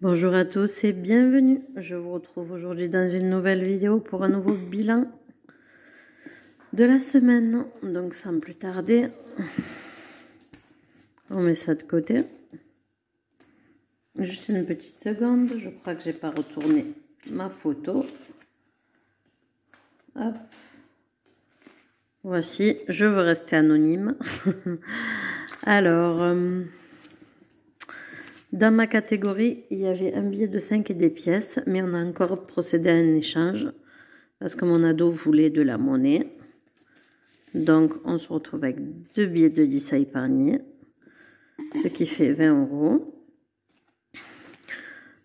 Bonjour à tous et bienvenue. Je vous retrouve aujourd'hui dans une nouvelle vidéo pour un nouveau bilan de la semaine. Donc sans plus tarder, on met ça de côté. Juste une petite seconde, je crois que j'ai pas retourné ma photo. Hop. Voici, je veux rester anonyme. Alors, dans ma catégorie, il y avait un billet de 5 et des pièces, mais on a encore procédé à un échange parce que mon ado voulait de la monnaie. Donc, on se retrouve avec 2 billets de 10 à épargner, ce qui fait 20 €.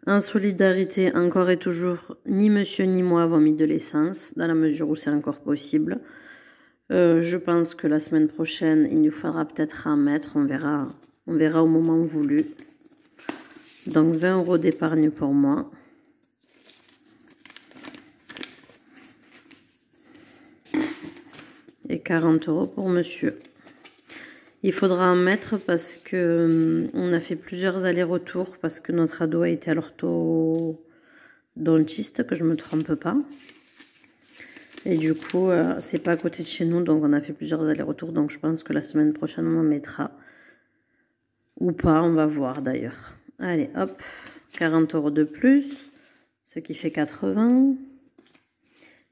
En solidarité, encore et toujours, ni monsieur ni moi avons mis de l'essence, dans la mesure où c'est encore possible. Je pense que la semaine prochaine, il nous faudra peut-être en mettre, on verra au moment voulu. Donc 20 € d'épargne pour moi. Et 40 € pour monsieur. Il faudra en mettre parce que on a fait plusieurs allers-retours parce que notre ado a été à l'orthodontiste, que je me trompe pas. Et du coup, c'est pas à côté de chez nous, donc on a fait plusieurs allers-retours. Donc je pense que la semaine prochaine, on en mettra. Ou pas, on va voir d'ailleurs. Allez, hop, 40 € de plus, ce qui fait 80.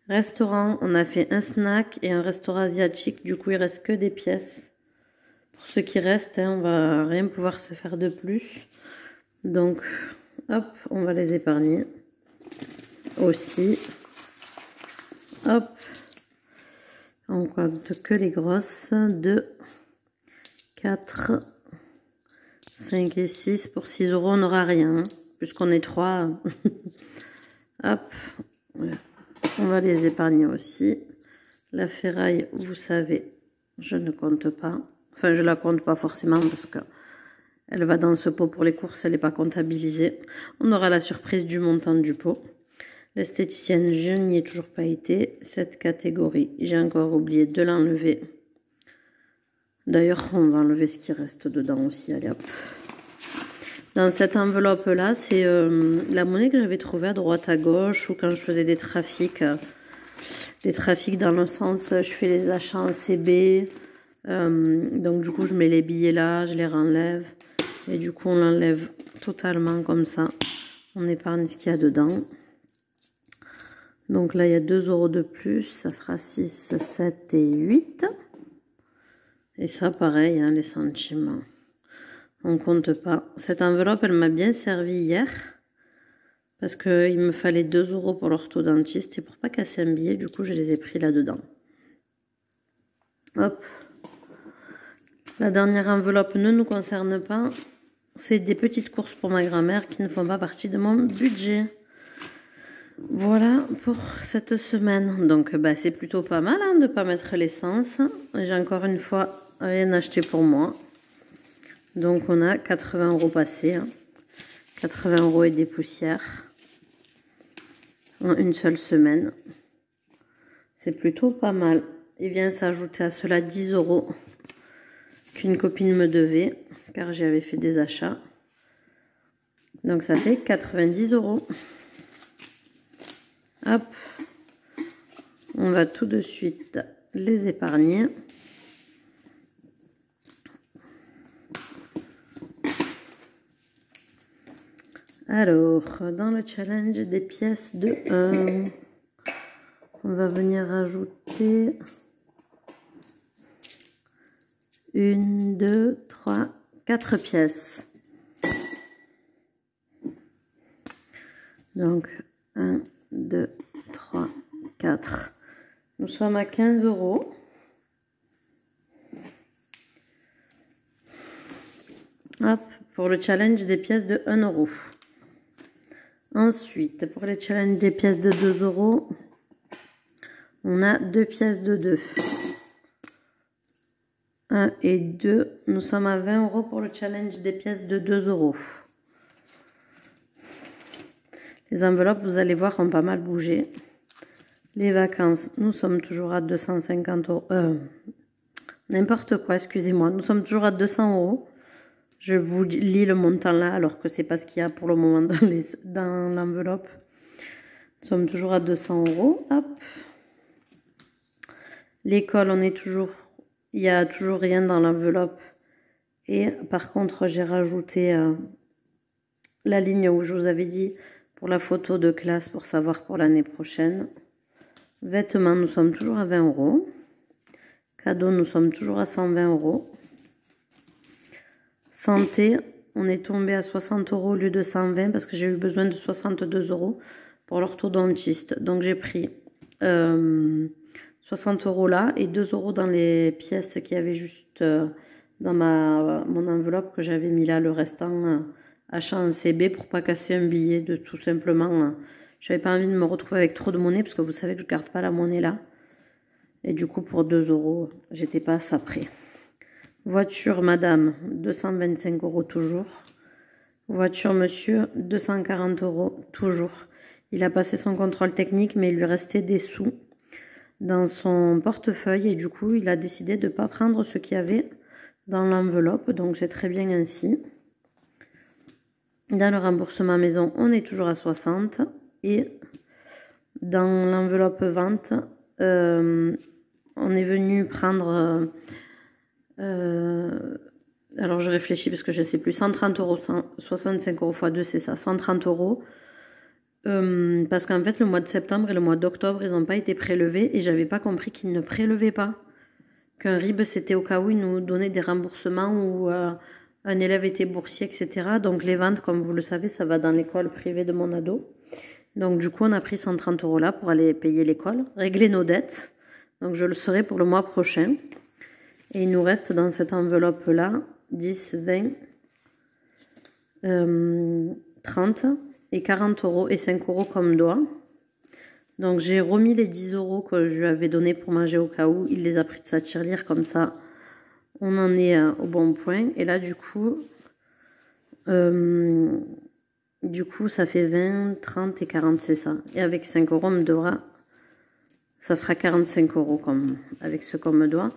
Restaurant, on a fait un snack et un restaurant asiatique. Du coup, il reste que des pièces. Pour ce qui reste, on va rien pouvoir se faire de plus. Donc, hop, on va les épargner. Aussi. Hop. On compte que les grosses. 2, 4, 5 et 6. Pour 6 €, on n'aura rien. Puisqu'on est 3. Hop. Voilà. On va les épargner aussi. La ferraille, vous savez, je ne compte pas. Enfin, je la compte pas forcément parce que elle va dans ce pot pour les courses, elle n'est pas comptabilisée. On aura la surprise du montant du pot. L'esthéticienne, je n'y ai toujours pas été. Cette catégorie, j'ai encore oublié de l'enlever. D'ailleurs, on va enlever ce qui reste dedans aussi. Allez hop. Dans cette enveloppe-là, c'est la monnaie que j'avais trouvée à droite à gauche ou quand je faisais des trafics dans le sens, je fais les achats en CB. Donc du coup, je mets les billets là, je les renlève. Et du coup, on l'enlève totalement comme ça. On épargne ce qu'il y a dedans. Donc là, il y a 2 € de plus. Ça fera 6, 7 et 8. Et ça, pareil, hein, les centimes. On compte pas. Cette enveloppe, elle m'a bien servi hier. Parce qu'il me fallait 2 € pour l'orthodontiste. Et pour pas casser un billet, du coup, je les ai pris là-dedans. Hop. La dernière enveloppe ne nous concerne pas. C'est des petites courses pour ma grand-mère qui ne font pas partie de mon budget. Voilà pour cette semaine. Donc, bah, c'est plutôt pas mal hein, de ne pas mettre l'essence. J'ai encore une fois rien acheté pour moi. Donc, on a 80 € passés. Hein. 80 € et des poussières. En une seule semaine. C'est plutôt pas mal. Il vient s'ajouter à cela 10 € qu'une copine me devait. Car j'y avais fait des achats. Donc, ça fait 90 €. Hop, on va tout de suite les épargner. Alors, dans le challenge des pièces de 1, on va venir ajouter 1, 2, 3, 4 pièces. Donc, 1, 2, 3, 4. Nous sommes à 15 €. Hop, pour le challenge des pièces de 1 €. Ensuite, pour les challenges des pièces de 2 €, on a 2 pièces de 2. 1 et 2. Nous sommes à 20 € pour le challenge des pièces de 2 €. Les enveloppes, vous allez voir, ont pas mal bougé. Les vacances, nous sommes toujours à 250 €. N'importe quoi, excusez-moi. Nous sommes toujours à 200 €. Je vous lis le montant là, alors que c'est pas ce qu'il y a pour le moment dans l'enveloppe. Nous sommes toujours à 200 €. Hop. L'école, il y a toujours rien dans l'enveloppe. Et par contre, j'ai rajouté la ligne où je vous avais dit pour la photo de classe pour savoir pour l'année prochaine. Vêtements, nous sommes toujours à 20 €. Cadeaux, nous sommes toujours à 120 €. Santé, on est tombé à 60 € au lieu de 120 parce que j'ai eu besoin de 62 € pour l'orthodontiste. Donc j'ai pris 60 € là et 2 € dans les pièces qu'il y avait juste dans mon enveloppe que j'avais mis là, le restant achat en CB pour pas casser un billet de tout simplement. J'avais pas envie de me retrouver avec trop de monnaie parce que vous savez que je garde pas la monnaie là. Et du coup pour 2 €, j'étais pas à ça près. Voiture madame, 225 € toujours. Voiture monsieur, 240 € toujours. Il a passé son contrôle technique mais il lui restait des sous dans son portefeuille et du coup il a décidé de ne pas prendre ce qu'il y avait dans l'enveloppe. Donc c'est très bien ainsi. Dans le remboursement maison, on est toujours à 60. Et dans l'enveloppe vente, on est venu prendre... alors je réfléchis parce que je ne sais plus, 130 €, 65 € x 2 c'est ça, 130 €. Parce qu'en fait le mois de septembre et le mois d'octobre ils n'ont pas été prélevés et j'avais pas compris qu'ils ne prélevaient pas. Qu'un RIB c'était au cas où ils nous donnaient des remboursements ou un élève était boursier, etc. Donc les ventes, comme vous le savez, ça va dans l'école privée de mon ado. Donc du coup on a pris 130 € là pour aller payer l'école, régler nos dettes. Donc je le serai pour le mois prochain. Et il nous reste dans cette enveloppe là 10, 20, 30 et 40 € et 5 € comme doigt. Donc j'ai remis les 10 € que je lui avais donné pour manger au cas où. Il les a pris de sa tirelire comme ça. On en est au bon point. Et là du coup ça fait 20, 30 et 40 c'est ça. Et avec 5 € on me devra... Ça fera 45 € comme avec ce qu'on me doit.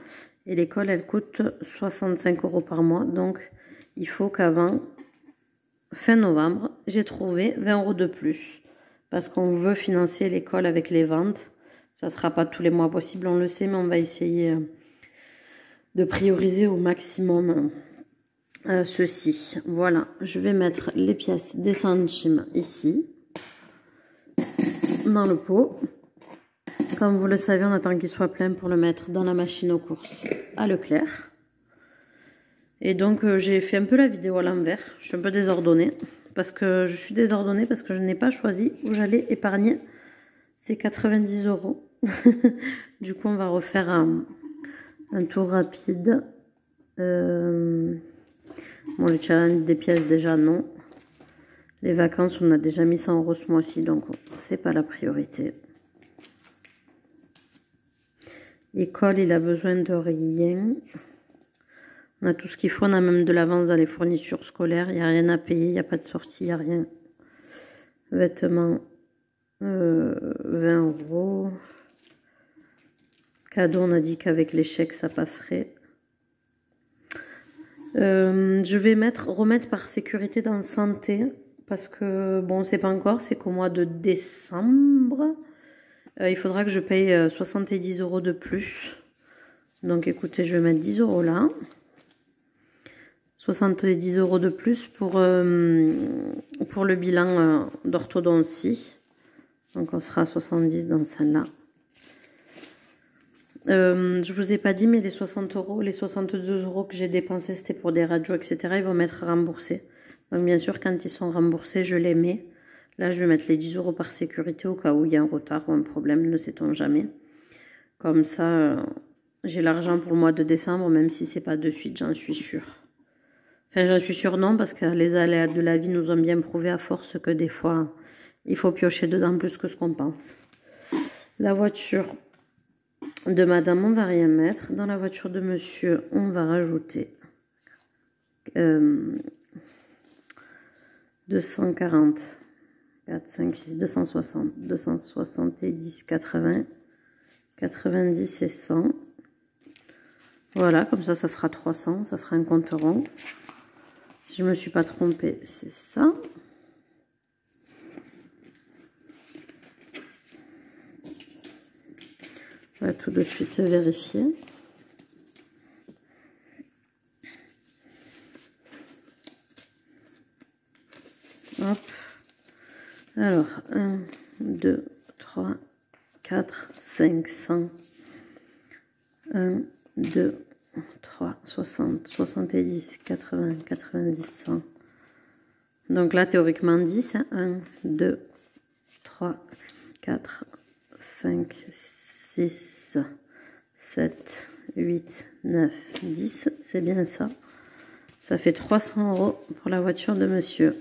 Et l'école, elle coûte 65 € par mois. Donc, il faut qu'avant fin novembre, j'ai trouvé 20 € de plus. Parce qu'on veut financer l'école avec les ventes. Ça ne sera pas tous les mois possible, on le sait, mais on va essayer de prioriser au maximum ceci. Voilà, je vais mettre les pièces des centimes ici, dans le pot. Comme vous le savez, on attend qu'il soit plein pour le mettre dans la machine aux courses à Leclerc. Et donc, j'ai fait un peu la vidéo à l'envers. Je suis un peu désordonnée. Parce que je suis désordonnée parce que je n'ai pas choisi où j'allais épargner ces 90 €. Du coup, on va refaire un tour rapide. Bon, le challenge des pièces, déjà, non. Les vacances, on a déjà mis 100 € ce mois-ci, donc c'est pas la priorité. L'école, il a besoin de rien. On a tout ce qu'il faut. On a même de l'avance dans les fournitures scolaires. Il n'y a rien à payer. Il n'y a pas de sortie. Il n'y a rien. Vêtements, 20 €. Cadeau, on a dit qu'avec les chèques, ça passerait. Je vais remettre par sécurité dans santé. Parce que, bon, on ne sait pas encore. C'est qu'au mois de décembre... il faudra que je paye 70 € de plus. Donc écoutez, je vais mettre 10 € là. 70 € de plus pour le bilan d'orthodontie. Donc on sera à 70 dans celle-là. Je vous ai pas dit, mais les 60 €, les 62 € que j'ai dépensés, c'était pour des radios, etc. Ils vont m'être remboursés. Donc bien sûr, quand ils sont remboursés, je les mets. Là, je vais mettre les 10 € par sécurité au cas où il y a un retard ou un problème, ne sait-on jamais. Comme ça, j'ai l'argent pour le mois de décembre, même si c'est pas de suite, j'en suis sûre. Enfin, j'en suis sûre non, parce que les aléas de la vie nous ont bien prouvé à force que des fois, il faut piocher dedans plus que ce qu'on pense. La voiture de madame, on va rien mettre. Dans la voiture de monsieur, on va rajouter 240... 4, 5, 6, 260, 270, 80, 90 et 100. Voilà, comme ça, ça fera 300, ça fera un compte rond. Si je ne me suis pas trompée, c'est ça. On va tout de suite vérifier. Hop. Alors, 1, 2, 3, 4, 5, 100. 1, 2, 3, 60, 70, 80, 90, 100. Donc là, théoriquement 10. 1, 2, 3, 4, 5, 6, 7, 8, 9, 10. C'est bien ça. Ça fait 300 € pour la voiture de monsieur.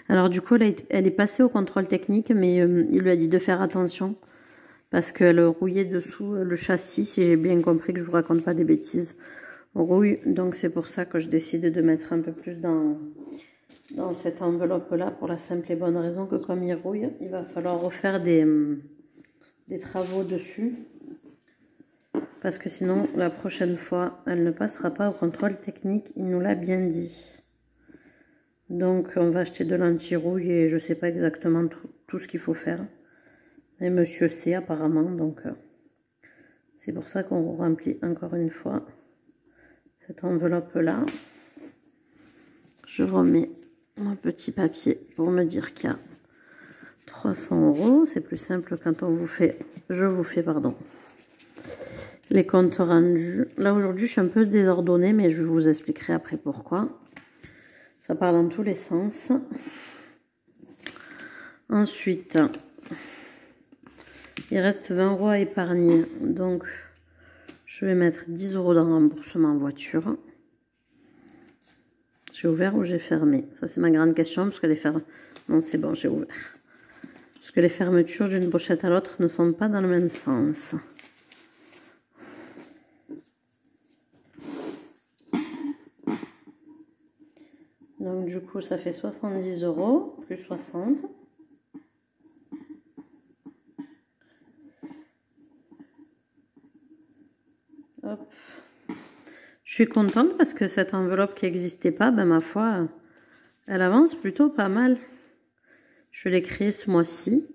Alors du coup, elle est passée au contrôle technique, mais il lui a dit de faire attention parce qu'elle rouillait dessous le châssis, si j'ai bien compris, que je vous raconte pas des bêtises. Rouille, donc c'est pour ça que je décide de mettre un peu plus dans cette enveloppe-là, pour la simple et bonne raison que comme il rouille, il va falloir refaire des travaux dessus. Parce que sinon, la prochaine fois, elle ne passera pas au contrôle technique, il nous l'a bien dit. Donc on va acheter de l'anti-rouille et je ne sais pas exactement tout ce qu'il faut faire. Et monsieur sait apparemment, donc c'est pour ça qu'on remplit encore une fois cette enveloppe-là. Je remets mon petit papier pour me dire qu'il y a 300 €. C'est plus simple quand on vous fait, je vous fais, pardon, les comptes rendus. Là aujourd'hui je suis un peu désordonnée, mais je vous expliquerai après pourquoi. Ça part dans tous les sens. Ensuite, il reste 20 € à épargner. Donc, je vais mettre 10 € dans remboursement voiture. J'ai ouvert ou j'ai fermé? Ça, c'est ma grande question, parce que les fermetures... Non, c'est bon, j'ai ouvert. Parce que les fermetures d'une pochette à l'autre ne sont pas dans le même sens. Donc du coup, ça fait 70 € plus 60. Hop. Je suis contente parce que cette enveloppe qui n'existait pas, ben ma foi, elle avance plutôt pas mal. Je l'ai créée ce mois-ci.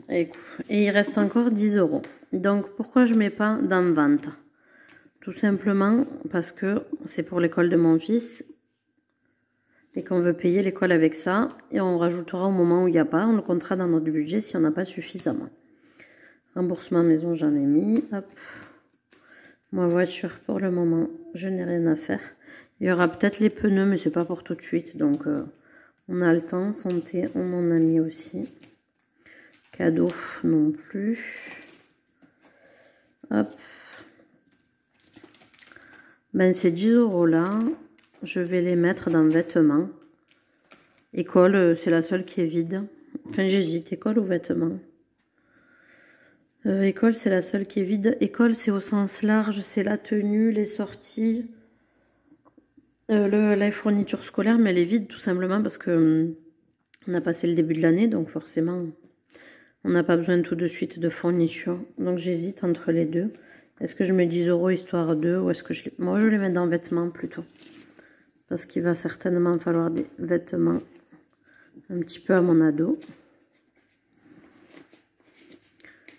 Et il reste encore 10 €. Donc pourquoi je ne mets pas dans vente? Tout simplement parce que c'est pour l'école de mon fils et qu'on veut payer l'école avec ça. Et on rajoutera au moment où il n'y a pas. On le comptera dans notre budget si on n'a pas suffisamment. Remboursement maison, j'en ai mis. Hop. Ma voiture, pour le moment, je n'ai rien à faire. Il y aura peut-être les pneus, mais c'est pas pour tout de suite. Donc, on a le temps. Santé, on en a mis aussi. Cadeau, non plus. Hop. Ben, ces 10 € là, je vais les mettre dans vêtements. École, c'est la seule qui est vide. Enfin, j'hésite, école ou vêtements. École, c'est la seule qui est vide. École, c'est au sens large, c'est la tenue, les sorties, la fourniture scolaire, mais elle est vide tout simplement parce que on a passé le début de l'année, donc forcément, on n'a pas besoin tout de suite de fourniture. Donc j'hésite entre les deux. Est-ce que je mets 10 € histoire d'eux ou est-ce que moi je les mets dans vêtements plutôt? Parce qu'il va certainement falloir des vêtements un petit peu à mon ado.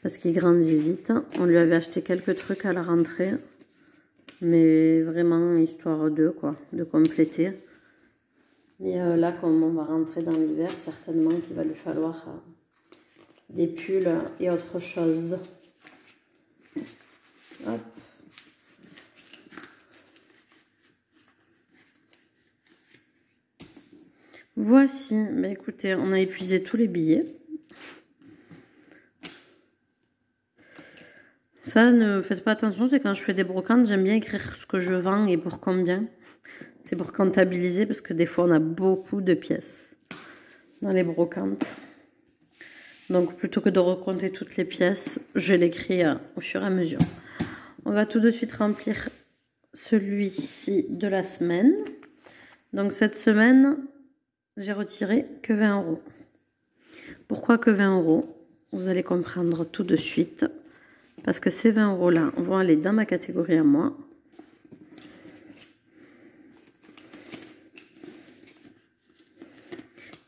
Parce qu'il grandit vite. On lui avait acheté quelques trucs à la rentrée. Mais vraiment histoire d'eux quoi, de compléter. Mais là comme on va rentrer dans l'hiver, certainement qu'il va lui falloir des pulls et autre chose. Hop. Voici, bah écoutez, on a épuisé tous les billets. Ça, ne faites pas attention, c'est quand je fais des brocantes, j'aime bien écrire ce que je vends et pour combien. C'est pour comptabiliser parce que des fois on a beaucoup de pièces dans les brocantes. Donc plutôt que de recompter toutes les pièces, je l'écris au fur et à mesure. On va tout de suite remplir celui-ci de la semaine. Donc cette semaine, j'ai retiré que 20 €. Pourquoi que 20 €? Vous allez comprendre tout de suite. Parce que ces 20 € là vont aller dans ma catégorie à moi.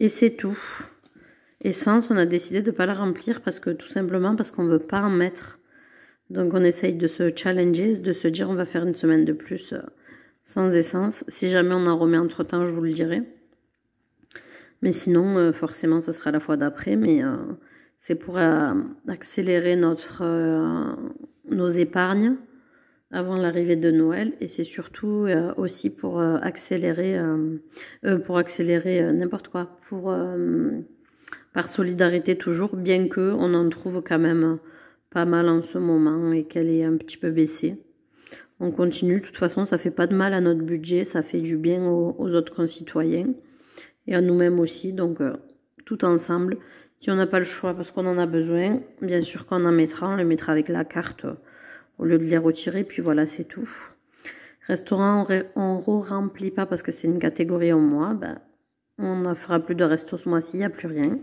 Et c'est tout. Essence, on a décidé de ne pas la remplir parce que tout simplement parce qu'on ne veut pas en mettre. Donc on essaye de se challenger, de se dire on va faire une semaine de plus sans essence. Si jamais on en remet entre temps, je vous le dirai. Mais sinon, forcément, ce sera la fois d'après. Mais c'est pour accélérer nos épargnes avant l'arrivée de Noël. Et c'est surtout aussi pour accélérer n'importe quoi. Par solidarité toujours, bien que on en trouve quand même pas mal en ce moment et qu'elle est un petit peu baissée. On continue, de toute façon, ça fait pas de mal à notre budget, ça fait du bien aux autres concitoyens et à nous-mêmes aussi, donc tout ensemble. Si on n'a pas le choix parce qu'on en a besoin, bien sûr qu'on en mettra, on le mettra avec la carte au lieu de les retirer, puis voilà, c'est tout. Restaurant, on re-remplit pas parce que c'est une catégorie en mois, ben, on ne fera plus de resto ce mois-ci, il n'y a plus rien.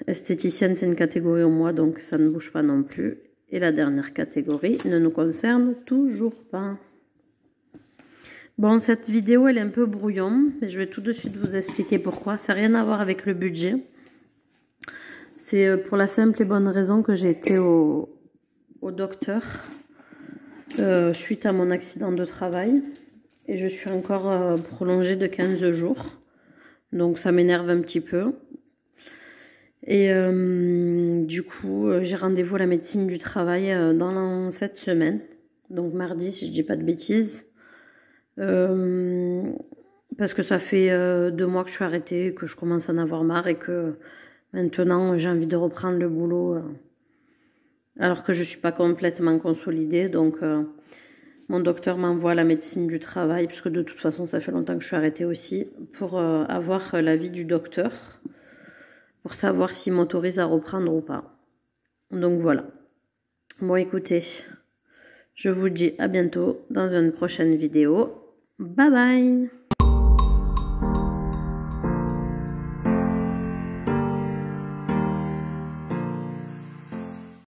Esthéticienne, c'est une catégorie au mois, donc ça ne bouge pas non plus. Et la dernière catégorie ne nous concerne toujours pas. Bon, cette vidéo, elle est un peu brouillon, mais je vais tout de suite vous expliquer pourquoi. Ça n'a rien à voir avec le budget. C'est pour la simple et bonne raison que j'ai été au docteur suite à mon accident de travail. Et je suis encore prolongée de 15 jours. Donc ça m'énerve un petit peu. Et du coup, j'ai rendez-vous à la médecine du travail dans cette semaine. Donc mardi, si je dis pas de bêtises. Parce que ça fait 2 mois que je suis arrêtée, que je commence à en avoir marre et que maintenant j'ai envie de reprendre le boulot. Alors que je suis pas complètement consolidée. Donc mon docteur m'envoie à la médecine du travail, puisque de toute façon ça fait longtemps que je suis arrêtée aussi, pour avoir l'avis du docteur. Pour savoir s'il m'autorise à reprendre ou pas. Donc voilà. Bon écoutez, je vous dis à bientôt dans une prochaine vidéo. Bye bye!